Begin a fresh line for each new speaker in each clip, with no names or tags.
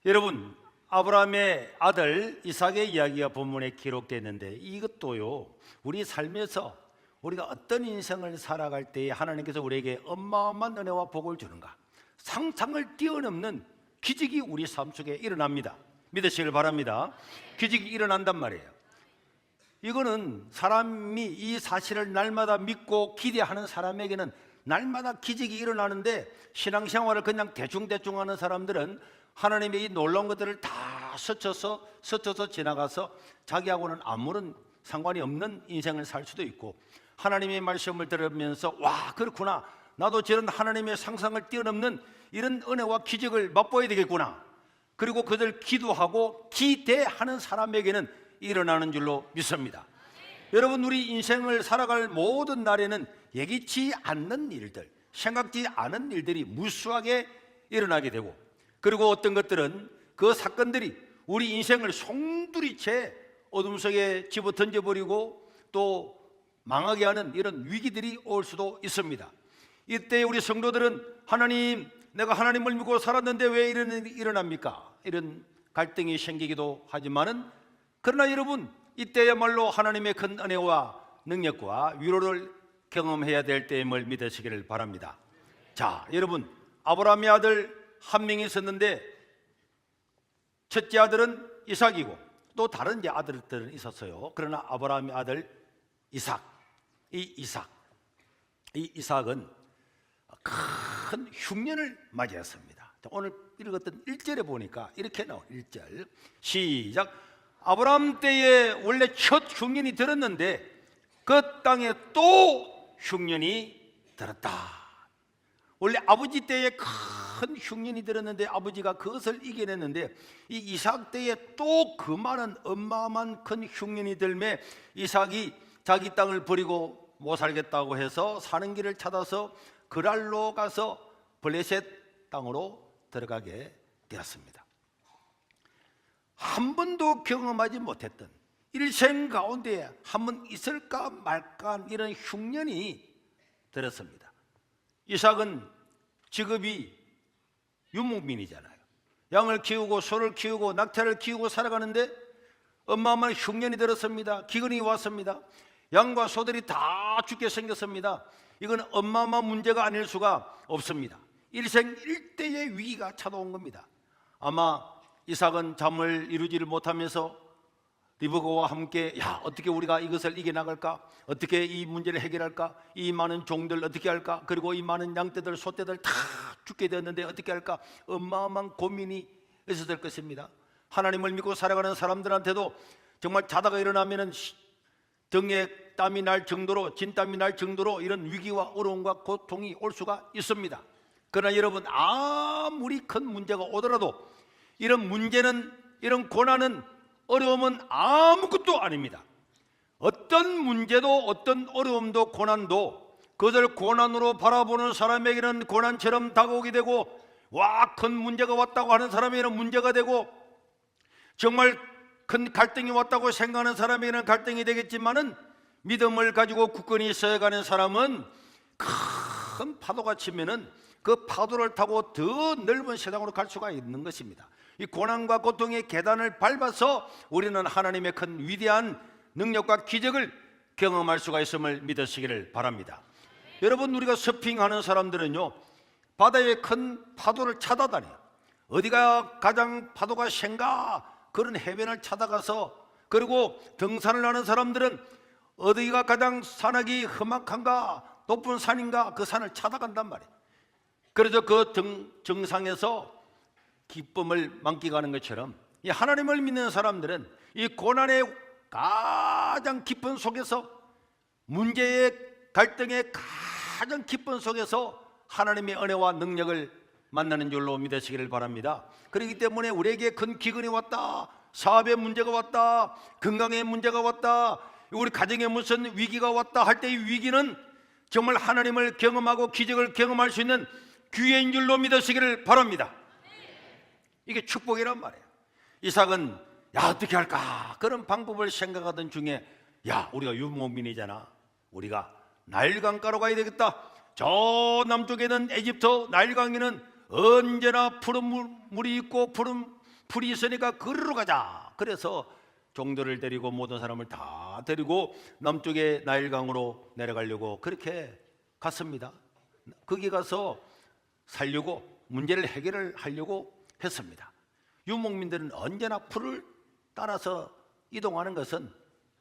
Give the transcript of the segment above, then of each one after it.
여러분, 아브라함의 아들 이삭의 이야기가 본문에 기록되는데 이것도요, 우리 삶에서 우리가 어떤 인생을 살아갈 때 하나님께서 우리에게 어마어마한 은혜와 복을 주는가, 상상을 뛰어넘는 기적이 우리 삶 속에 일어납니다. 믿으시길 바랍니다. 기적이 일어난단 말이에요. 이거는 사람이 이 사실을 날마다 믿고 기대하는 사람에게는 날마다 기적이 일어나는데, 신앙생활을 그냥 대충대충 하는 사람들은 하나님의 이 놀라운 것들을 다 스쳐서 지나가서 자기하고는 아무런 상관이 없는 인생을 살 수도 있고, 하나님의 말씀을 들으면서 와, 그렇구나, 나도 저런 하나님의 상상을 뛰어넘는 이런 은혜와 기적을 맛보아야 되겠구나, 그리고 그들 기도하고 기대하는 사람에게는 일어나는 줄로 믿습니다. 여러분, 우리 인생을 살아갈 모든 날에는 예기치 않는 일들, 생각지 않은 일들이 무수하게 일어나게 되고, 그리고 어떤 것들은 그 사건들이 우리 인생을 송두리째 어둠 속에 집어 던져버리고 또 망하게 하는 이런 위기들이 올 수도 있습니다. 이때 우리 성도들은 하나님, 내가 하나님을 믿고 살았는데 왜 이런 일이 일어납니까? 이런 갈등이 생기기도 하지만은, 그러나 여러분, 이때야말로 하나님의 큰 은혜와 능력과 위로를 경험해야 될 때임을 믿으시기를 바랍니다. 자, 여러분, 아브라함의 아들 한 명이 있었는데, 첫째 아들은 이삭이고 또 다른 이제 아들들은 있었어요. 그러나 아브라함의 아들 이삭, 이 이삭은 큰 흉년을 맞이했습니다. 오늘 읽었던 1절에 보니까 이렇게 나와요. 1절 시작. 아브라함 때에 원래 첫 흉년이 들었는데 그 땅에 또 흉년이 들었다. 원래 아버지 때에 큰 흉년이 들었는데 아버지가 그것을 이겨냈는데, 이 이삭 때에 또 그 많은 어마어마한 큰 흉년이 들매 이삭이 자기 땅을 버리고 못 살겠다고 해서 사는 길을 찾아서 그랄로 가서 블레셋 땅으로 들어가게 되었습니다. 한 번도 경험하지 못했던 일생 가운데 한 번 있을까 말까 이런 흉년이 들었습니다. 이삭은 직업이 유목민이잖아요. 양을 키우고 소를 키우고 낙타를 키우고 살아가는데 어마어마한 흉년이 들었습니다. 기근이 왔습니다. 양과 소들이 다 죽게 생겼습니다. 이건 어마어마한 문제가 아닐 수가 없습니다. 일생일대의 위기가 찾아온 겁니다. 아마 이삭은 잠을 이루지를 못하면서 리브가와 함께, 야, 어떻게 우리가 이것을 이겨나갈까? 어떻게 이 문제를 해결할까? 이 많은 종들 어떻게 할까? 그리고 이 많은 양떼들, 소떼들 다 죽게 되었는데 어떻게 할까? 어마어마한 고민이 있었을 것입니다. 하나님을 믿고 살아가는 사람들한테도 정말 자다가 일어나면은 등에 땀이 날 정도로, 진땀이 날 정도로 이런 위기와 어려움과 고통이 올 수가 있습니다. 그러나 여러분, 아무리 큰 문제가 오더라도 이런 문제는, 이런 고난은, 어려움은 아무것도 아닙니다. 어떤 문제도, 어떤 어려움도, 고난도 그것을 고난으로 바라보는 사람에게는 고난처럼 다가오게 되고, 와, 큰 문제가 왔다고 하는 사람에게는 문제가 되고, 정말 큰 갈등이 왔다고 생각하는 사람에게는 갈등이 되겠지만은, 믿음을 가지고 굳건히 서가는 사람은 큰 파도가 치면은 그 파도를 타고 더 넓은 세상으로 갈 수가 있는 것입니다. 이 고난과 고통의 계단을 밟아서 우리는 하나님의 큰 위대한 능력과 기적을 경험할 수가 있음을 믿으시기를 바랍니다. 여러분, 우리가 서핑하는 사람들은요, 바다의 큰 파도를 찾아다녀요. 어디가 가장 파도가 센가, 그런 해변을 찾아가서, 그리고 등산을 하는 사람들은 어디가 가장 산악이 험악한가, 높은 산인가, 그 산을 찾아간단 말이에요. 그래서 그 정상에서 기쁨을 만끽하는 것처럼, 이 하나님을 믿는 사람들은 이 고난의 가장 깊은 속에서, 문제의 갈등의 가장 깊은 속에서 하나님의 은혜와 능력을 만나는 줄로 믿으시기를 바랍니다. 그렇기 때문에 우리에게 큰 기근이 왔다, 사업의 문제가 왔다, 건강의 문제가 왔다, 우리 가정에 무슨 위기가 왔다 할 때 이 위기는 정말 하나님을 경험하고 기적을 경험할 수 있는 기회인 줄로 믿으시기를 바랍니다. 이게 축복이란 말이에요. 이삭은, 야, 어떻게 할까? 그런 방법을 생각하던 중에, 야, 우리가 유목민이잖아. 우리가 나일강가로 가야 되겠다. 저 남쪽에는 에집트 나일강에는 언제나 푸른 물이 있고 푸른 풀이 있으니까 그리로 가자. 그래서 종들을 데리고 모든 사람을 다 데리고 남쪽의 나일강으로 내려가려고 그렇게 갔습니다. 거기 가서 살려고 문제를 해결을 하려고 했습니다. 유목민들은 언제나 풀을 따라서 이동하는 것은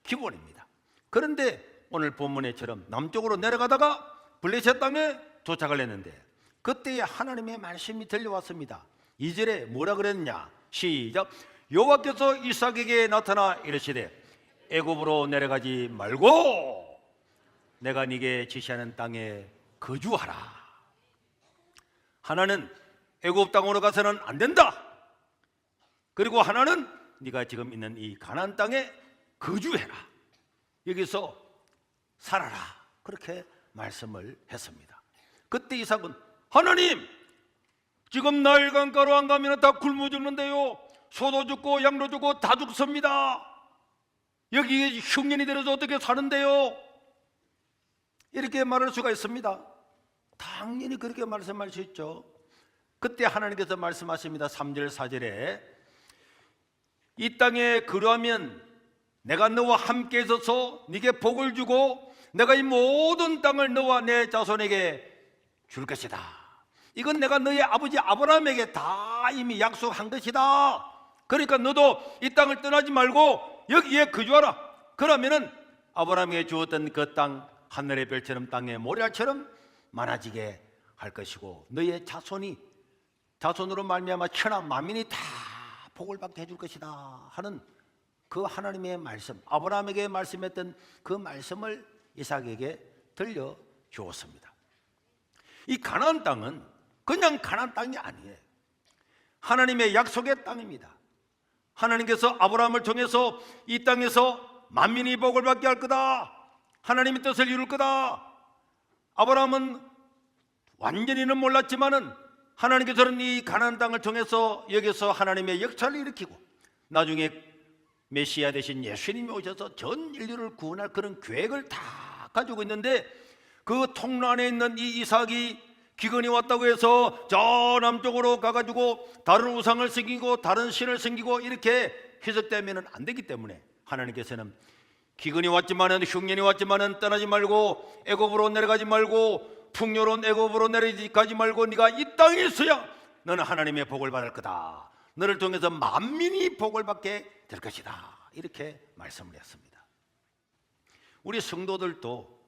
기본입니다. 그런데 오늘 본문에처럼 남쪽으로 내려가다가 블레셋 땅에 도착을 했는데 그때에 하나님의 말씀이 들려왔습니다. 2절에 뭐라 그랬냐? 시작. 여호와께서 이삭에게 나타나 이르시되 애굽으로 내려가지 말고 내가 네게 지시하는 땅에 거주하라. 하나는 애굽 땅으로 가서는 안 된다. 그리고 하나는 네가 지금 있는 이 가나안 땅에 거주해라. 여기서 살아라. 그렇게 말씀을 했습니다. 그때 이삭은 하나님, 지금 나일강가로 안 가면 다 굶어 죽는데요. 소도 죽고 양도 죽고 다 죽습니다. 여기에 흉년이 들어서 어떻게 사는데요? 이렇게 말할 수가 있습니다. 당연히 그렇게 말씀할 수 있죠. 그때 하나님께서 말씀하십니다. 3절 4절에 이 땅에 그러하면 내가 너와 함께 있어서 네게 복을 주고 내가 이 모든 땅을 너와 내 자손에게 줄 것이다. 이건 내가 너의 아버지 아브라함에게 다 이미 약속한 것이다. 그러니까 너도 이 땅을 떠나지 말고 여기에 거주하라. 그러면은 아브라함에게 주었던 그 땅 하늘의 별처럼 땅의 모래알처럼 많아지게 할 것이고 너의 자손으로 말미암아 천하 만민이 다 복을 받게 해줄 것이다 하는 그 하나님의 말씀, 아브라함에게 말씀했던 그 말씀을 이삭에게 들려 주었습니다. 이 가나안 땅은 그냥 가나안 땅이 아니에요. 하나님의 약속의 땅입니다. 하나님께서 아브라함을 통해서 이 땅에서 만민이 복을 받게 할 거다. 하나님의 뜻을 이룰 거다. 아브라함은 완전히는 몰랐지만은 하나님께서는 이 가나안 땅을 통해서 여기서 하나님의 역사를 일으키고 나중에 메시아 되신 예수님이 오셔서 전 인류를 구원할 그런 계획을 다 가지고 있는데 그 통로 안에 있는 이 이삭이 기근이 왔다고 해서 저 남쪽으로 가가지고 다른 우상을 섬기고 다른 신을 섬기고 이렇게 희석되면 안 되기 때문에 하나님께서는 기근이 왔지만은 흉년이 왔지만은 떠나지 말고 애굽으로 내려가지 말고 풍요로운 애굽으로 내려가지 말고 네가 이 땅에 있어야 너는 하나님의 복을 받을 거다. 너를 통해서 만민이 복을 받게 될 것이다. 이렇게 말씀을 했습니다. 우리 성도들도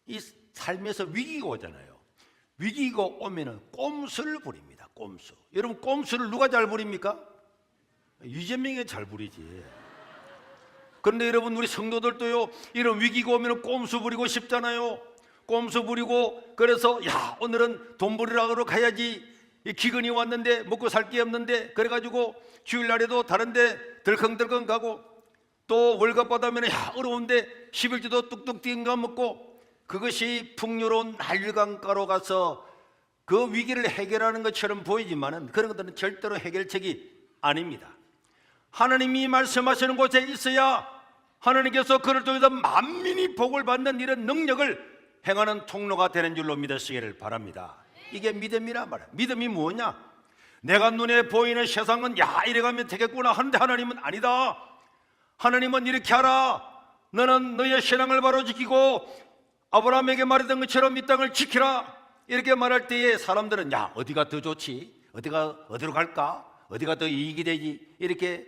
이 삶에서 위기가 오잖아요. 위기가 오면은 꼼수를 부립니다. 꼼수. 여러분 꼼수를 누가 잘 부립니까? 이재명이 잘 부리지. 그런데 여러분 우리 성도들도요 이런 위기가 오면 꼼수 부리고 싶잖아요. 꼼수 부리고 그래서 야 오늘은 돈 벌이라고 가야지. 기근이 왔는데 먹고 살 게 없는데 그래가지고 주일날에도 다른데 덜컹덜컹 가고 또 월급 받으면 야 어려운데 11주도 뚝뚝 띵가 먹고 그것이 풍요로운 나일강가로 가서 그 위기를 해결하는 것처럼 보이지만은 그런 것들은 절대로 해결책이 아닙니다. 하나님이 말씀하시는 곳에 있어야 하나님께서 그를 통해서 만민이 복을 받는 이런 능력을 행하는 통로가 되는 줄로 믿으시기를 바랍니다. 이게 믿음이란 말이야. 믿음이 뭐냐? 내가 눈에 보이는 세상은 야 이래가면 되겠구나 하는데 하나님은 아니다. 하나님은 이렇게 하라. 너는 너의 신앙을 바로 지키고 아브라함에게 말했던 것처럼 이 땅을 지키라. 이렇게 말할 때에 사람들은 야 어디가 더 좋지? 어디로 갈까? 어디가 더 이익이 되지? 이렇게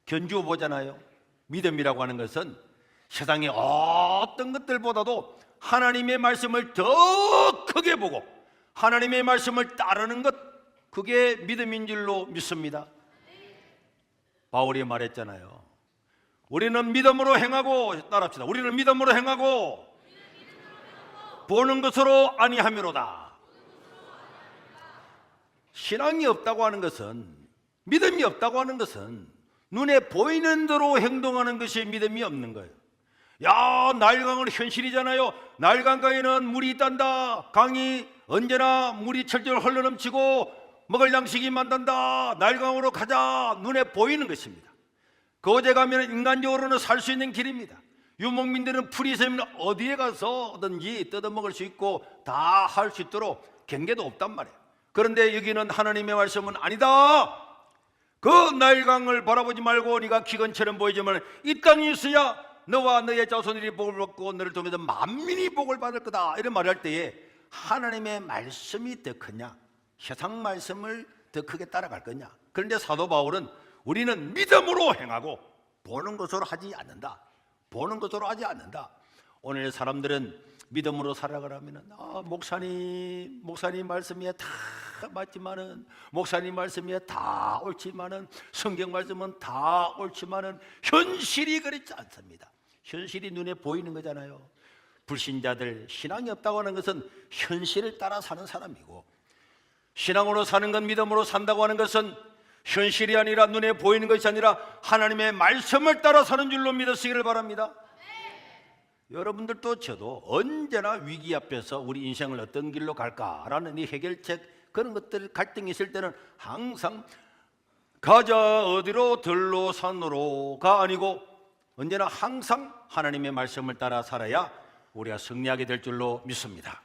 견주어 보잖아요. 믿음이라고 하는 것은 세상의 어떤 것들보다도 하나님의 말씀을 더 크게 보고 하나님의 말씀을 따르는 것, 그게 믿음인 줄로 믿습니다. 바울이 말했잖아요. 우리는 믿음으로 행하고, 따라합시다. 우리는 믿음으로 행하고 보는 것으로 아니함이로다. 신앙이 없다고 하는 것은, 믿음이 없다고 하는 것은 눈에 보이는 대로 행동하는 것이 믿음이 없는 거예요. 야 나일강은 현실이잖아요. 나일강가에는 물이 있단다. 강이 언제나 물이 철저히 흘러넘치고 먹을 양식이 만든다. 나일강으로 가자. 눈에 보이는 것입니다. 거제 가면 인간적으로는 살 수 있는 길입니다. 유목민들은 풀이 있으면 어디에 가서든지 뜯어먹을 수 있고 다 할 수 있도록 경계도 없단 말이에요. 그런데 여기는 하나님의 말씀은 아니다. 그 나일강을 바라보지 말고 네가 기근처럼 보이지만 이 땅에 있어야 너와 너의 자손들이 복을 받고 너를 통해서 만민이 복을 받을 거다, 이런 말을 할 때에 하나님의 말씀이 더 크냐, 세상 말씀을 더 크게 따라갈 거냐? 그런데 사도 바울은 우리는 믿음으로 행하고 보는 것으로 하지 않는다. 보는 것으로 하지 않는다. 오늘 사람들은 믿음으로 살아가려면 목사님 말씀이 다 맞지만은, 목사님 말씀이 다 옳지만은, 성경 말씀은 다 옳지만은 현실이 그렇지 않습니다. 현실이 눈에 보이는 거잖아요. 불신자들, 신앙이 없다고 하는 것은 현실을 따라 사는 사람이고, 신앙으로 사는 건, 믿음으로 산다고 하는 것은 현실이 아니라, 눈에 보이는 것이 아니라 하나님의 말씀을 따라 사는 줄로 믿으시기를 바랍니다. 여러분들도 저도 언제나 위기 앞에서 우리 인생을 어떤 길로 갈까라는 이 해결책, 그런 것들 갈등이 있을 때는 항상 가자 어디로, 들로 산으로가 아니고 언제나 항상 하나님의 말씀을 따라 살아야 우리가 승리하게 될 줄로 믿습니다.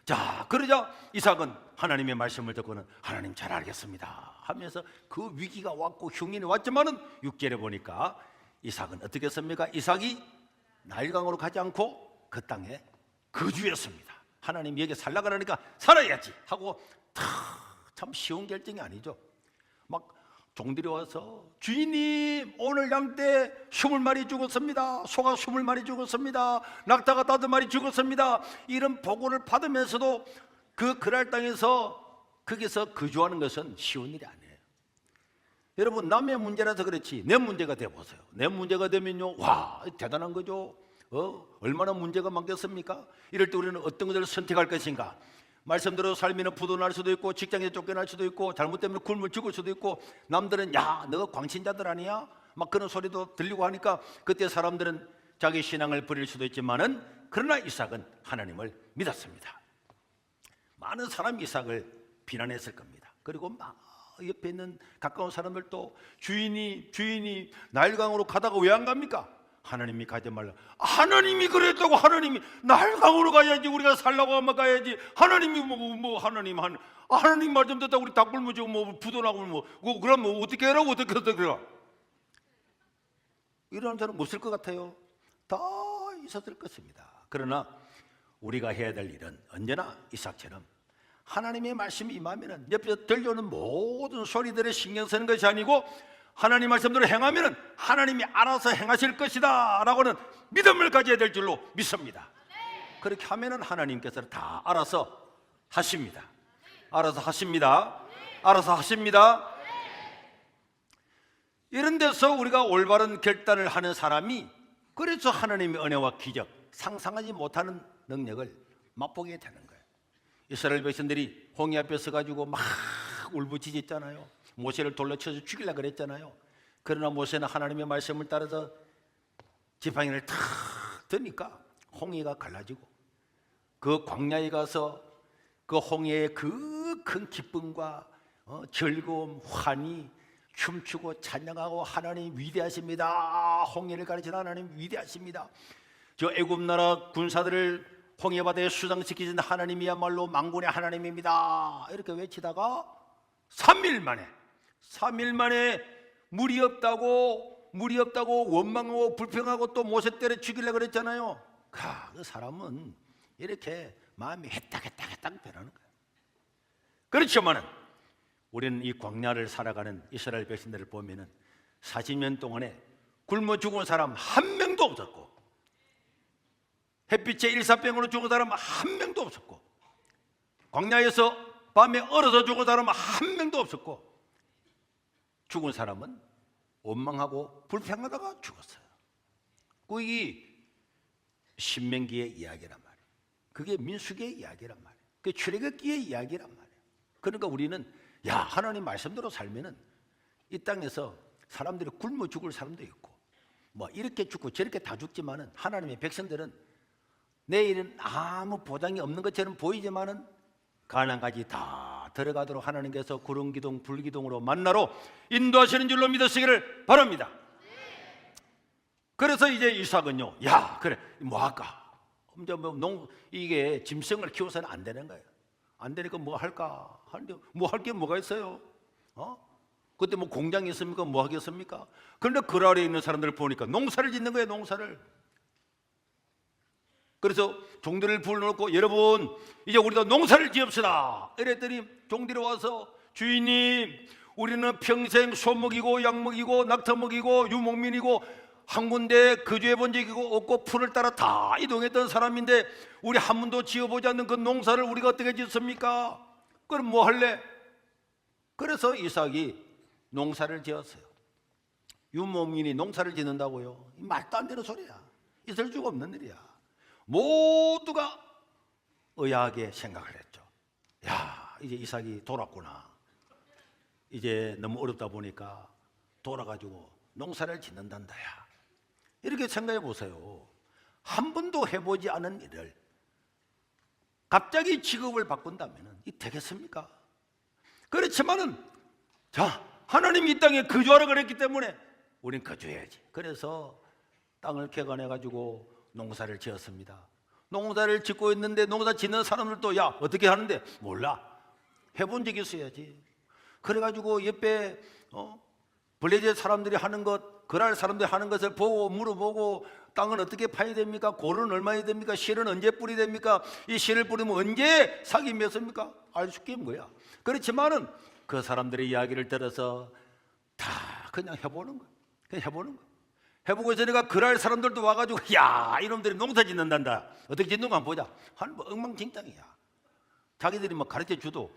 자, 그러자 이삭은 하나님의 말씀을 듣고는 하나님 잘 알겠습니다 하면서 그 위기가 왔고 흉인이 왔지만은 6절에 보니까 이삭은 어떻게 했습니까? 이삭이 나일강으로 가지 않고 그 땅에 거주했습니다. 하나님 여기 살라고 하니까 살아야지 하고, 참 쉬운 결정이 아니죠. 막 종들이 와서 주인님 오늘 양떼 20마리 죽었습니다, 소가 20마리 죽었습니다, 낙타가 5마리 죽었습니다, 이런 보고를 받으면서도 그 그랄 땅에서 거기서 거주하는 것은 쉬운 일이 아니에요. 여러분, 남의 문제라서 그렇지 내 문제가 돼보세요. 내 문제가 되면요, 와, 대단한 거죠. 얼마나 문제가 많겠습니까? 이럴 때 우리는 어떤 것을 선택할 것인가? 말씀대로 살면 부도날 수도 있고, 직장에 쫓겨날 수도 있고, 잘못되면 굶을 죽을 수도 있고, 남들은 야 너가 광신자들 아니야? 막 그런 소리도 들리고 하니까 그때 사람들은 자기 신앙을 버릴 수도 있지만은, 그러나 이삭은 하나님을 믿었습니다. 많은 사람이 이삭을 비난했을 겁니다. 그리고 막 옆에 있는 가까운 사람들도 주인이 나일강으로 가다가 왜 안 갑니까? 하나님이 가지 말라. 하나님이 그랬다고. 하나님이 나일강으로 가야지, 우리가 살라고 하면 가야지. 하나님이 하나님 말씀 듣다 우리 닭 굶어지고 뭐 부도나고 그럼 어떻게 하라고, 어떻게 이런 사람 없을 것 같아요. 다 있었을 것입니다. 그러나 우리가 해야 될 일은 언제나 이삭처럼 하나님의 말씀이 임하면은 옆에서 들려오는 모든 소리들에 신경 쓰는 것이 아니고, 하나님 말씀대로 행하면은 하나님이 알아서 행하실 것이다 라고는 믿음을 가져야 될 줄로 믿습니다. 그렇게 하면은 하나님께서 다 알아서 하십니다. 알아서 하십니다. 알아서 하십니다. 이런 데서 우리가 올바른 결단을 하는 사람이, 그래서 하나님의 은혜와 기적, 상상하지 못하는 능력을 맛보게 되는 거예요. 이스라엘 백성들이 홍해 앞에 서가지고 막 울부짖었잖아요. 모세를 돌로 쳐서 죽이려고 그랬잖아요. 그러나 모세는 하나님의 말씀을 따라서 지팡이를 탁 드니까 홍해가 갈라지고, 그 광야에 가서 그 홍해의 그 큰 기쁨과 즐거움, 환희, 춤추고 찬양하고, 하나님 위대하십니다, 홍해를 가르치는 하나님 위대하십니다, 저 애굽 나라 군사들을 홍해 바다에 수상시키신 하나님이야말로 만군의 하나님입니다, 이렇게 외치다가 3일 만에 물이 없다고 원망하고 불평하고 또 모세 때려 죽이려고 그랬잖아요. 그 사람은 이렇게 마음이 해딱 변하는 거예요. 그렇지만은 우리는 이 광야를 살아가는 이스라엘 백성들을 보면은 40년 동안에 굶어 죽은 사람 한 명도 없었고, 햇빛에 일사병으로 죽은 사람 한 명도 없었고, 광야에서 밤에 얼어서 죽은 사람 한 명도 없었고, 죽은 사람은 원망하고 불평하다가 죽었어요. 그게 신명기의 이야기란 말이에요. 그게 민수기의 이야기란 말이에요. 그게 출애굽기의 이야기란 말이에요. 그러니까 우리는 하나님 말씀대로 살면은 이 땅에서 사람들이 굶어 죽을 사람도 있고, 뭐 이렇게 죽고 저렇게 다 죽지만은, 하나님의 백성들은 내일은 아무 보장이 없는 것처럼 보이지만은 가난까지 다 들어가도록 하나님께서 구름기둥 불기둥으로 만나러 인도하시는 줄로 믿으시기를 바랍니다. 그래서 이제 이삭은요, 그래 뭐 할까? 이제 이게 짐승을 키워서는 안 되는 거예요. 안 되니까 뭐 할까 하는데, 뭐 할 게 뭐가 있어요? 그때 뭐 공장이 있습니까? 뭐 하겠습니까? 그런데 그 아래에 있는 사람들을 보니까 농사를 짓는 거예요, 농사를. 그래서 종들을 불러놓고 여러분 이제 우리도 농사를 지읍시다 이랬더니 종들이 와서 주인님 우리는 평생 소 먹이고 양 먹이고 낙타 먹이고 유목민이고 한 군데 거주해 본 적이고 없고 풀을 따라 다 이동했던 사람인데 우리 한 번도 지어보지 않는 그 농사를 우리가 어떻게 짓습니까? 그럼 뭐 할래? 그래서 이삭이 농사를 지었어요. 유목민이 농사를 짓는다고요? 말도 안 되는 소리야. 있을 수가 없는 일이야. 모두가 의아하게 생각을 했죠. 야, 이제 이삭이 돌았구나. 이제 너무 어렵다 보니까 돌아가지고 농사를 짓는단다. 야, 이렇게 생각해 보세요. 한 번도 해보지 않은 일을 갑자기 직업을 바꾼다면 이 되겠습니까? 그렇지만은 자, 하나님이 이 땅에 거주하라 그랬기 때문에 우린 거주해야지. 그래서 땅을 개간해 가지고 농사를 지었습니다. 농사를 짓고 있는데 농사 짓는 사람들도 야 어떻게 하는데 몰라. 해본 적이 있어야지. 그래가지고 옆에 블레셋 사람들이 하는 것, 그랄 사람들이 하는 것을 보고 물어보고 땅은 어떻게 파야 됩니까? 골은 얼마야 됩니까? 실은 언제 뿌리 됩니까? 이 실을 뿌리면 언제 삭이 맺습니까? 알 수 있는 거야. 그렇지만은 그 사람들의 이야기를 들어서 다 그냥 해보는 거야. 그냥 해보는 거야. 해보고 있으니까 그랄 사람들도 와가지고 야 이놈들이 농사 짓는단다. 어떻게 짓는 거 한번 보자. 한 뭐 엉망진창이야. 자기들이 막 가르쳐 줘도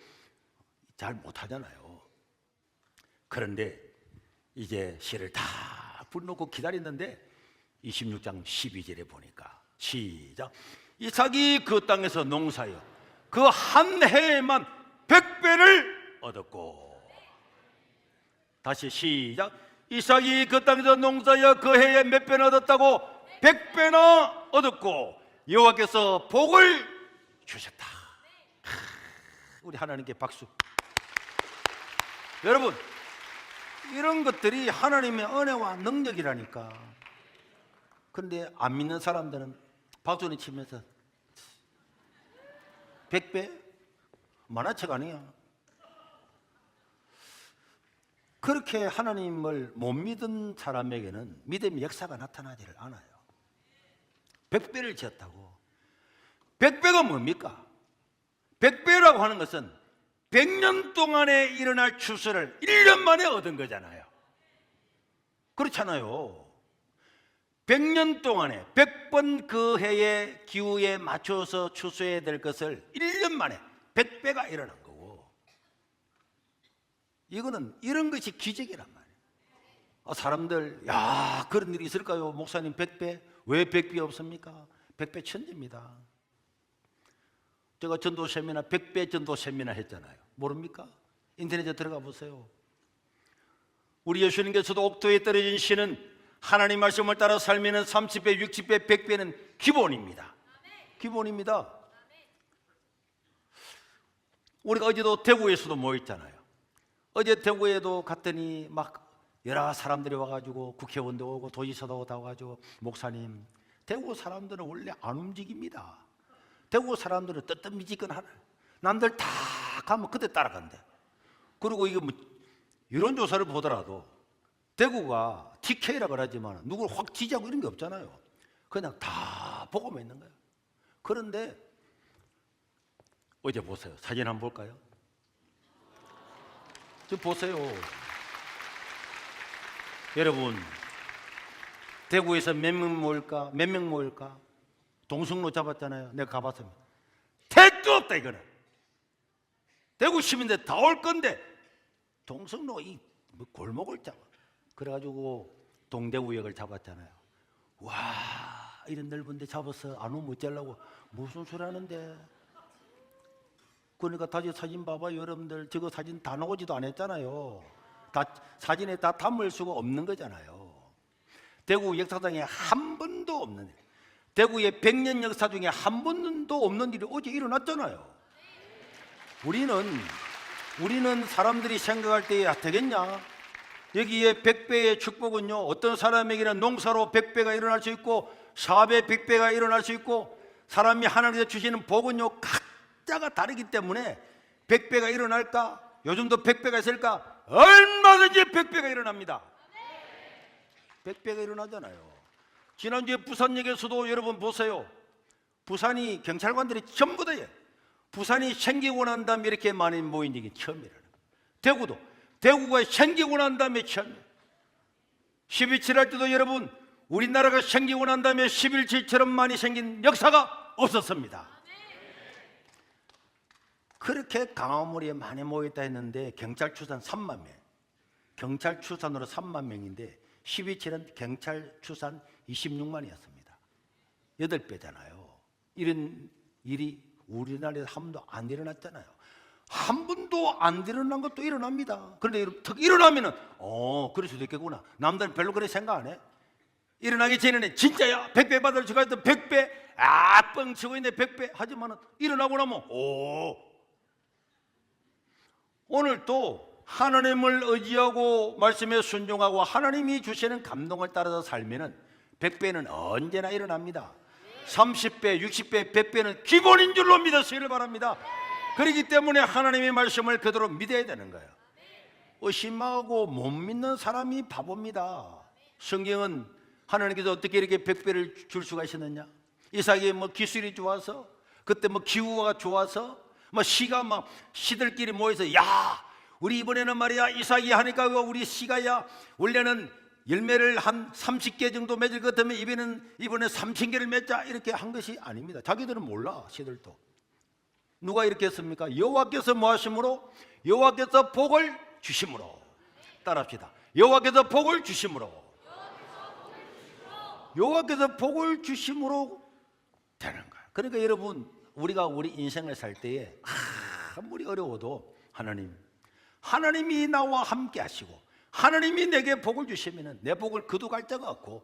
잘 못하잖아요. 그런데 이제 실을 다 불놓고 기다렸는데 26장 12절에 보니까 시작. 이삭이 그 땅에서 농사여 그 한 해에만 100배를 얻었고. 다시 시작. 이삭이 그 땅에서 농사여 그 해에 몇 배나 얻었다고? 100배나 얻었고 여호와께서 복을 주셨다. 우리 하나님께 박수. 여러분 이런 것들이 하나님의 은혜와 능력이라니까. 그런데 안 믿는 사람들은 박수를 치면서 100배? 만화책 아니야. 그렇게 하나님을 못 믿은 사람에게는 믿음의 역사가 나타나지를 않아요. 100배를 지었다고. 100배가 뭡니까? 100배라고 하는 것은 100년 동안에 일어날 추수를 1년 만에 얻은 거잖아요. 그렇잖아요. 100년 동안에 100번 그 해의 기후에 맞춰서 추수해야 될 것을 1년 만에 100배가 일어난 거고. 이거는 이런 것이 기적이란 말이에요. 사람들 야 그런 일이 있을까요? 목사님 100배? 왜 100배 없습니까? 100배 천재입니다. 제가 전도 세미나 100배 전도 세미나 했잖아요. 모릅니까? 인터넷에 들어가 보세요. 우리 예수님께서도 옥토에 떨어진 씨는 하나님 말씀을 따라 살면 30배, 60배, 100배는 기본입니다. 기본입니다. 우리가 어제도 대구에서도 모였잖아요. 어제 대구에도 갔더니 막 여러 사람들이 와가지고 국회의원도 오고 도지사도 다 와가지고 목사님 대구 사람들은 원래 안 움직입니다. 대구 사람들은 뜨뜻미지근하네. 남들 다 가면 그때 따라간대. 그리고 이게 뭐 여론조사를 보더라도 대구가 TK라 그러지만 누구를 확 지지하고 이런 게 없잖아요. 그냥 다 보고만 있는 거예요. 그런데 어제 보세요. 사진 한번 볼까요? 좀 보세요. 여러분 대구에서 몇 명 모일까? 몇 명 모일까? 동성로 잡았잖아요. 내가 가봤습니다. 택도 없다 이거는. 대구 시민들 다 올 건데 동성로 이 골목을 잡아. 그래가지고 동대구역을 잡았잖아요. 와 이런 넓은데 잡아서 안 오면 어쩌려고 무슨 소리 하는데. 그러니까 다시 사진 봐봐요. 여러분들 저거 사진 다 나오지도 않았잖아요. 다 사진에 다 담을 수가 없는 거잖아요. 대구 역사상에 한 번도 없는 일. 대구의 100년 역사 중에 한 번도 없는 일이 어제 일어났잖아요. 우리는 사람들이 생각할 때 되겠냐? 여기에 100배의 축복은요 어떤 사람에게는 농사로 100배가 일어날 수 있고 4배 100배가 일어날 수 있고 사람이 하나님께서 주시는 복은요 각자가 다르기 때문에 100배가 일어날까? 요즘도 100배가 있을까? 얼마든지 100배가 일어납니다. 100배가 일어나잖아요. 지난주에 부산역에서도 여러분 보세요. 부산이 경찰관들이 전부 다예요. 부산이 생기고 난 다음에 이렇게 많이 모인 적이 처음이라는 거예요. 대구가 생기고 난 다음에 처음이에요. 12.7 할 때도 여러분 우리나라가 생기고 난 다음에 11.7처럼 많이 생긴 역사가 없었습니다. 그렇게 강화물이 많이 모였다 했는데 경찰 추산 3만 명, 경찰 추산으로 3만 명인데 12.7은 경찰 추산 26만이었습니다. 8배잖아요. 이런 일이 우리나라에서 한 번도 안 일어났잖아요. 한 번도 안 일어난 것도 일어납니다. 그런데 특 일어나면은 그럴 수도 있겠구나. 남들은 별로 그렇게 생각 안 해. 일어나기 전에는 진짜야 100배 받을 수가 있던 100배 뻥치고 있는데 100배 하지만은 일어나고 나면 오늘 또 하나님을 의지하고 말씀에 순종하고 하나님이 주시는 감동을 따라서 살면은 100배는 언제나 일어납니다. 30배, 60배, 100배는 기본인 줄로 믿으시기를 바랍니다. 그렇기 때문에 하나님의 말씀을 그대로 믿어야 되는 거예요. 의심하고 못 믿는 사람이 바보입니다. 성경은 하나님께서 어떻게 이렇게 100배를 줄 수가 있었느냐? 이삭이 뭐 기술이 좋아서, 그때 뭐 기후가 좋아서, 뭐 씨가 막 씨들끼리 모여서 야 우리 이번에는 말이야 이삭이 하니까 우리 씨가야 원래는 열매를 한 30개 정도 맺을 것 같으면 이번에 3000개를 맺자 이렇게 한 것이 아닙니다. 자기들은 몰라. 씨들도 누가 이렇게 했습니까? 여호와께서 뭐 하심으로? 여호와께서 복을 주심으로. 따라합시다. 여호와께서 복을 주심으로. 여호와께서 복을 주심으로 되는 거예요. 그러니까 여러분 우리가 우리 인생을 살 때에 아무리 어려워도 하나님이 나와 함께 하시고 하나님이 내게 복을 주시면 내 복을 거두갈 데가 없고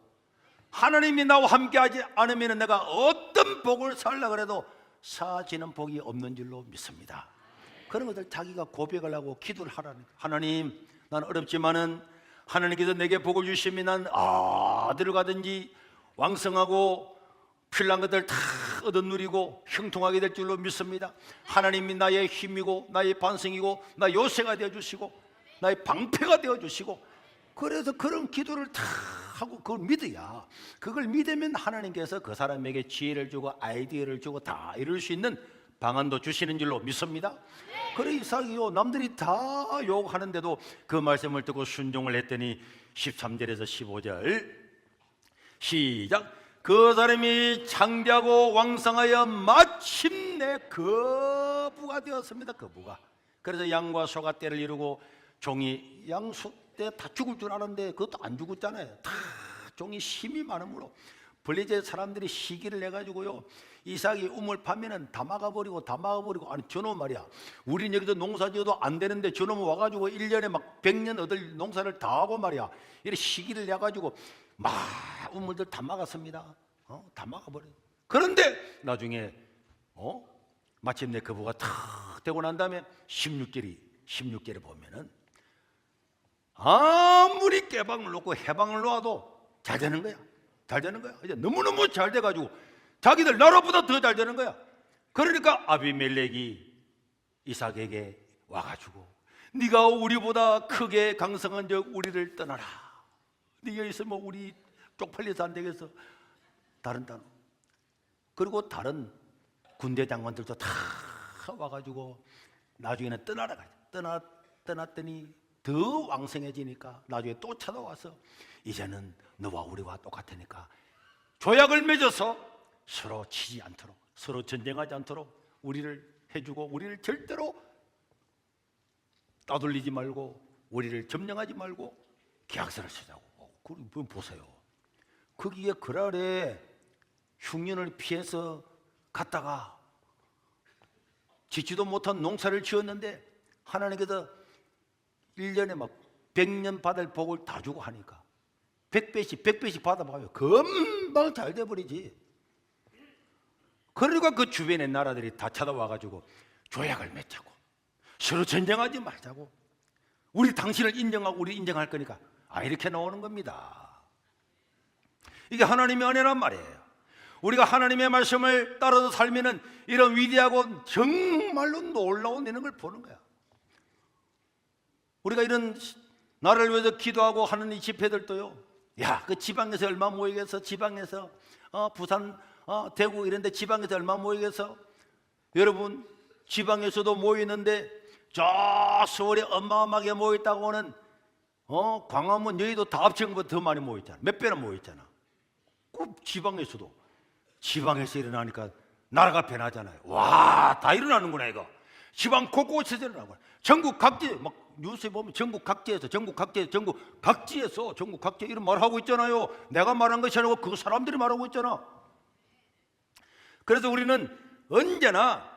하나님이 나와 함께 하지 않으면 내가 어떤 복을 살라 그래도 사지는 복이 없는 줄로 믿습니다. 그런 것들 자기가 고백을 하고 기도를 하라는 거예요. 하나님 난 어렵지만은 하나님께서 내게 복을 주시면 난 어디를 가든지 왕성하고 필요한 것들 다 얻어 누리고 형통하게 될 줄로 믿습니다. 하나님이 나의 힘이고 나의 반성이고 나의 요새가 되어주시고 나의 방패가 되어주시고 그래서 그런 기도를 다 하고 그걸 믿어야 그걸 믿으면 하나님께서 그 사람에게 지혜를 주고 아이디어를 주고 다 이룰 수 있는 방안도 주시는 줄로 믿습니다. 그래 이삭이요 남들이 다 욕하는데도 그 말씀을 듣고 순종을 했더니 13절에서 15절 시작. 그 사람이 창대하고 왕성하여 마침내 거부가 되었습니다. 거부가. 그래서 양과 소가 떼를 이루고 종이 양소 때 다 죽을 줄 아는데 그것도 안 죽었잖아요. 다 종이 힘이 많으므로 블레셋 사람들이 시기를 내가지고요 이삭이 우물 파면은 다 막아버리고 아니 저놈 말이야 우린 여기서 농사 지어도 안 되는데 저놈 와가지고 1년에 막 100년 얻을 농사를 다 하고 말이야 이렇게 시기를 내가지고 막 우물들 다 막았습니다. 다 막아버려. 그런데 나중에 마침내 거부가 탁 되고 난 다음에 16절에 보면은 아무리 깨방을 놓고 해방을 놓아도 잘 되는 거야. 잘 되는 거야. 이제 너무너무 잘 돼가지고 자기들 나라보다 더 잘 되는 거야. 그러니까 아비멜렉이 이삭에게 와가지고 네가 우리보다 크게 강성한 적 우리를 떠나라. 네가 있으면 우리 쪽팔려서 안 되겠어. 다른 단어. 그리고 다른 군대 장관들도 다 와가지고 나중에는 떠나라. 떠났더니 더 왕성해지니까 나중에 또 찾아와서 이제는 너와 우리와 똑같으니까 조약을 맺어서 서로 치지 않도록 서로 전쟁하지 않도록 우리를 해주고 우리를 절대로 따돌리지 말고 우리를 점령하지 말고 계약서를 쓰자고. 그럼 보세요. 거기에 그랄에 흉년을 피해서 갔다가 짓지도 못한 농사를 지었는데 하나님께서 1년에 막 100년 받을 복을 다 주고 하니까 100배씩 받아봐요. 금방 잘 돼버리지. 그러니까 그 주변의 나라들이 다 찾아와가지고 조약을 맺자고 서로 전쟁하지 말자고 우리 당신을 인정하고 우리 인정할 거니까 이렇게 나오는 겁니다. 이게 하나님의 은혜란 말이에요. 우리가 하나님의 말씀을 따라서 살면은 이런 위대하고 정말로 놀라운 이런 걸 보는 거야. 우리가 이런 나라를 위해서 기도하고 하는 이 집회들도요, 야, 그 지방에서 얼마 모이겠어? 지방에서 부산, 대구 이런 데 지방에서 얼마 모이겠어? 여러분, 지방에서도 모이는데 저 서울에 어마어마하게 모였다고 하는 광화문, 여의도 다 합친 것보다 더 많이 모였잖아. 몇 배나 모였잖아. 그 지방에서 일어나니까 나라가 변하잖아요. 와, 다 일어나는구나 이거. 지방 곳곳에서 일어나고, 전국 각지 막 뉴스에 보면 전국 각지에서 전국 각지에 이런 말하고 있잖아요. 내가 말한 것이 아니고 그 사람들이 말하고 있잖아. 그래서 우리는 언제나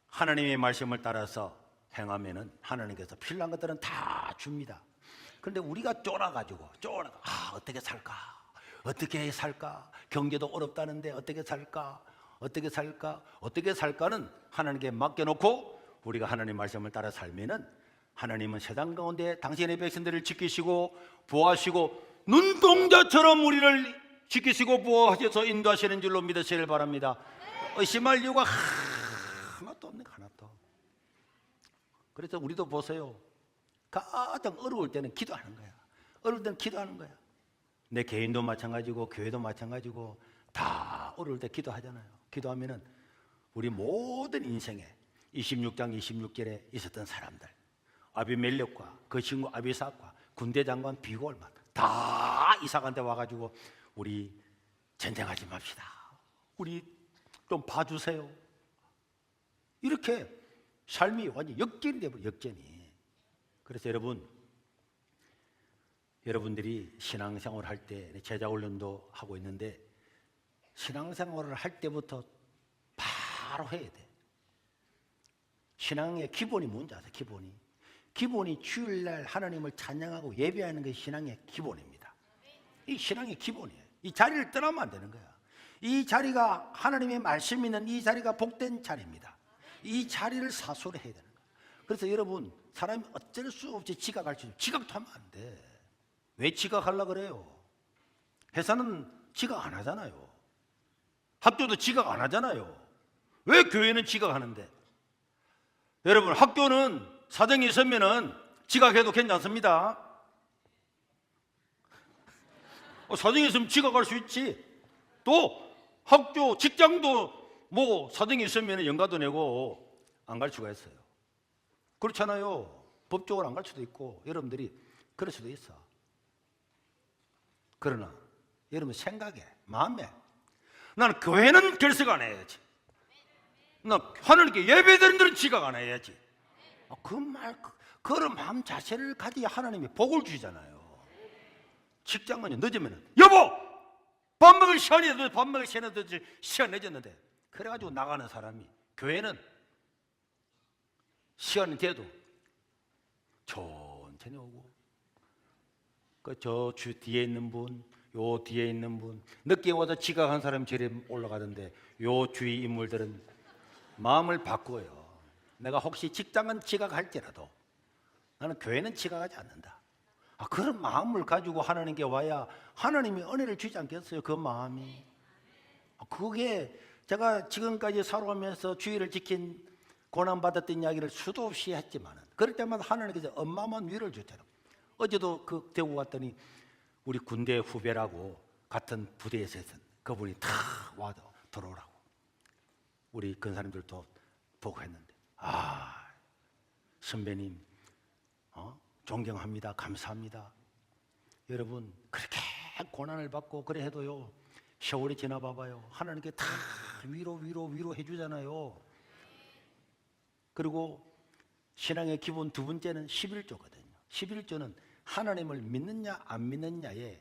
하나님의 말씀을 따라서 행하면은 하나님께서 필요한 것들은 다 줍니다. 그런데 우리가 쫄아가지고 어떻게 살까? 경제도 어렵다는데 어떻게 살까는 하나님께 맡겨놓고 우리가 하나님 말씀을 따라 살면은 하나님은 세상 가운데 당신의 백성들을 지키시고 보호하시고 눈동자처럼 우리를 지키시고 보호하셔서 인도하시는 줄로 믿으시길 바랍니다. 의심할 이유가 하나도 없네, 하나도. 그래서 우리도 보세요. 가장 어려울 때는 기도하는 거야. 어려울 때는 기도하는 거야. 내 개인도 마찬가지고 교회도 마찬가지고 다 어려울 때 기도하잖아요. 기도하면은 우리 모든 인생에 26장 26절에 있었던 사람들, 아비멜렉과 그 친구 아비삭과 군대 장관 비골만 다 이삭한테 와가지고 우리 전쟁하지 맙시다. 우리 좀 봐주세요. 이렇게 삶이 완전 역전이 되고 역전이. 그래서 여러분들이 신앙생활을 할 때 제자훈련도 하고 있는데 신앙생활을 할 때부터 바로 해야 돼. 신앙의 기본이 뭔지 아세요? 기본이 주일날 하나님을 찬양하고 예배하는 것이 신앙의 기본입니다. 이 신앙의 기본이에요. 이 자리를 떠나면 안 되는 거야. 이 자리가 하나님의 말씀이 있는 이 자리가 복된 자리입니다. 이 자리를 사수를 해야 되는 거야. 그래서 여러분, 사람이 어쩔 수 없이 지각할 수 있어요. 지각도 하면 안 돼. 왜 지각하려고 그래요? 회사는 지각 안 하잖아요. 학교도 지각 안 하잖아요. 왜 교회는 지각하는데? 여러분, 학교는 사정이 있으면은 지각해도 괜찮습니다. 사정이 있으면 지각할 수 있지. 또 학교, 직장도 뭐 사정이 있으면 연가도 내고 안 갈 수가 있어요. 그렇잖아요. 법적으로 안 갈 수도 있고 여러분들이 그럴 수도 있어. 그러나 여러분 생각에, 마음에 나는 교회는 결석 안 해야지. 나 하나님께 예배드리는 데는 지각 안 해야지. 그런 마음 자세를 가져야 하나님이 복을 주시잖아요. 직장은 늦으면 여보! 밥 먹을 시간이 늦었는데 밥 먹을 시간 늦었는데 그래가지고 나가는 사람이, 교회는 시간이 돼도 천천히 오고 저 뒤에 있는 분, 요 뒤에 있는 분, 늦게 와서 지각한 사람이 저리 올라가던데 요 주위 인물들은 마음을 바꾸어요. 내가 혹시 직장은 지각할지라도 나는 교회는 지각하지 않는다. 그런 마음을 가지고 하나님께 와야 하나님이 은혜를 주지 않겠어요? 그 마음이. 그게 제가 지금까지 살아오면서 주의를 지킨 고난받았던 이야기를 수도 없이 했지만 그럴 때마다 하나님께서 어마어마한 위로를 줬잖아요. 어제도 그 대구 갔더니 우리 군대 후배라고 같은 부대에서 했던 그분이 다 와서 들어오라고 우리 근사님들도 보고 했는데, 선배님 존경합니다, 감사합니다. 여러분, 그렇게 고난을 받고 그래 해도요, 세월이 지나 봐봐요, 하나님께 다 위로해 주잖아요. 그리고 신앙의 기본 두 번째는 11조거든요. 11조는 하나님을 믿느냐 안 믿느냐의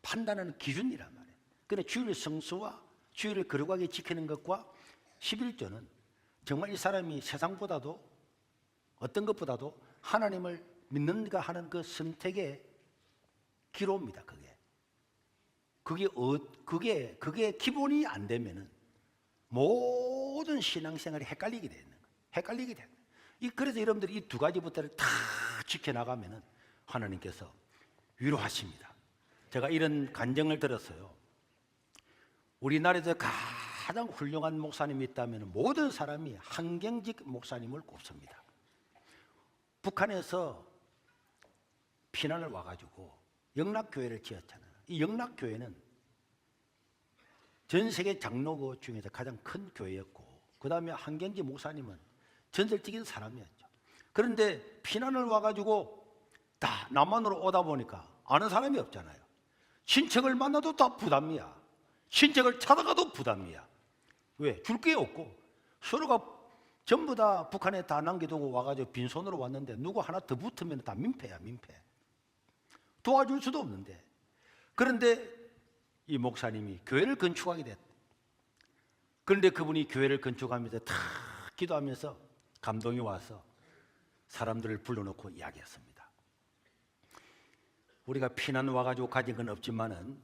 판단하는 기준이란 말이에요. 그런데 주일 성수와 주일을 거룩하게 지키는 것과 11조는 정말 이 사람이 세상보다도 어떤 것보다도 하나님을 믿는가 하는 그 선택의 기로입니다. 그게 기본이 안 되면은 모든 신앙생활이 헷갈리게 되는 거예요. 그래서 여러분들이 이 두 가지부터를 다 지켜나가면은 하나님께서 위로하십니다. 제가 이런 간증을 들었어요. 우리나라에서 가장 훌륭한 목사님이 있다면 모든 사람이 한경직 목사님을 꼽습니다. 북한에서 피난을 와가지고 영락교회를 지었잖아요. 이 영락교회는 전 세계 장로교 중에서 가장 큰 교회였고, 그 다음에 한경지 목사님은 전설적인 사람이었죠. 그런데 피난을 와가지고 다 남한으로 오다 보니까 아는 사람이 없잖아요. 친척을 만나도 다 부담이야. 친척을 찾아가도 부담이야. 왜? 줄 게 없고 서로가 전부 다 북한에 다 남겨두고 와가지고 빈손으로 왔는데 누구 하나 더 붙으면 다 민폐야, 민폐. 도와줄 수도 없는데. 그런데 이 목사님이 교회를 건축하게 됐다. 그런데 그분이 교회를 건축하면서 다 기도하면서 감동이 와서 사람들을 불러놓고 이야기했습니다. 우리가 피난 와가지고 가진 건 없지만은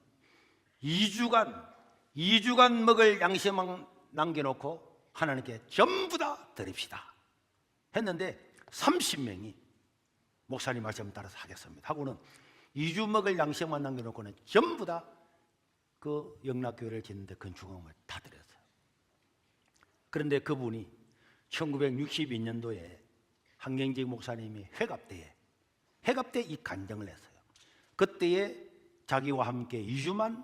2주간 먹을 양식만 남겨놓고 하나님께 전부 다 드립시다 했는데 30명이 목사님 말씀 따라서 하겠습니다 하고는 2주 먹을 양식만 남겨놓고는 전부 다 그 영락교회를 짓는데 건축금을 다 드렸어요. 그런데 그분이 1962년도에 한경직 목사님이 회갑 때 이 간증을 했어요. 그때에 자기와 함께 2주만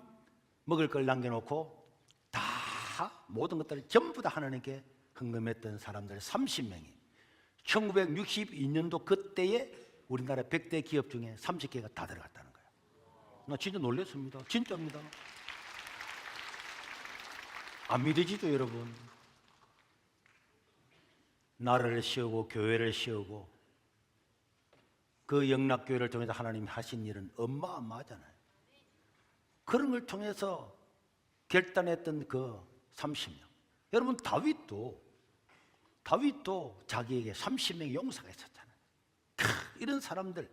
먹을 걸 남겨놓고 다 모든 것들을 전부 다 하나님께 헌금했던 사람들 30명이 1962년도 그때에 우리나라 100대 기업 중에 30개가 다 들어갔다는 거예요. 나 진짜 놀랐습니다. 진짜입니다. 안 믿어지죠, 여러분? 나라를 세우고 교회를 세우고 그 영락교회를 통해서 하나님이 하신 일은 어마어마하잖아요. 그런 걸 통해서 결단했던 그 30명. 여러분, 다윗도 자기에게 30명의 용사가 있었잖아요. 이런 사람들,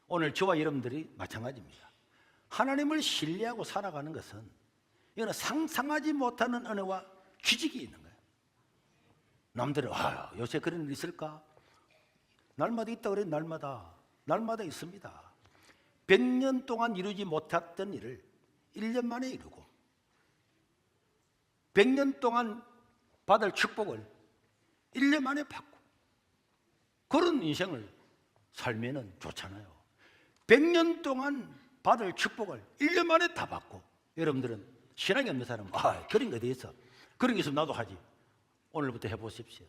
오늘 저와 여러분들이 마찬가지입니다. 하나님을 신뢰하고 살아가는 것은 이거는 상상하지 못하는 은혜와 기적이 있는 거예요. 남들은 요새 그런 일 있을까? 날마다 있다 그래. 날마다 있습니다. 100년 동안 이루지 못했던 일을 1년 만에 이루고 100년 동안 받을 축복을 1년 만에 받고 그런 인생을 살면은 좋잖아요. 100년 동안 받을 축복을 1년 만에 다 받고, 여러분들은 신앙이 없는 사람은 그런 게 어디 있어? 그런 게 있으면 나도 하지. 오늘부터 해보십시오.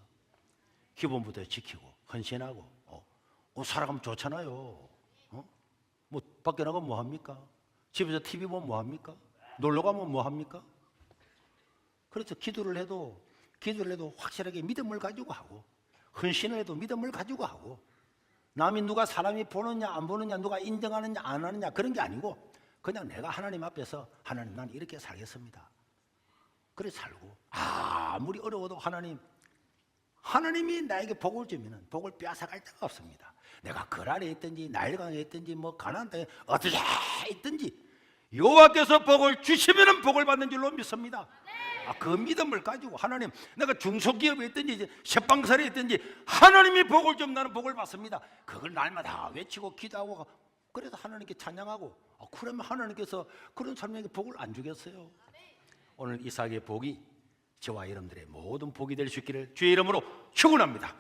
기본부터 지키고 헌신하고 살아가면 좋잖아요. 뭐 밖에 나가면 뭐 합니까? 집에서 TV 보면 뭐 합니까? 놀러 가면 뭐 합니까? 그래서 기도를 해도 확실하게 믿음을 가지고 하고, 헌신을 해도 믿음을 가지고 하고, 남이 누가 사람이 보느냐 안 보느냐, 누가 인정하느냐 안 하느냐 그런 게 아니고 그냥 내가 하나님 앞에서 하나님 난 이렇게 살겠습니다. 그래 살고 아무리 어려워도 하나님이 나에게 복을 주면 복을 빼앗아갈 데가 없습니다. 내가 거란에 있든지 나일강에 있든지 뭐 가나안 땅에 어떻게 있든지 여호와께서 복을 주시면 복을 받는 줄로 믿습니다. 그 믿음을 가지고 하나님, 내가 중소기업에 있든지 셰방살에 있든지 하나님이 복을 좀 나는 복을 받습니다. 그걸 날마다 외치고 기도하고, 그래서 하나님께 찬양하고, 그러면 하나님께서 그런 사람에게 복을 안 주겠어요? 오늘 이삭의 복이 저와 여러분들의 모든 복이 될 수 있기를 주의 이름으로 축원합니다.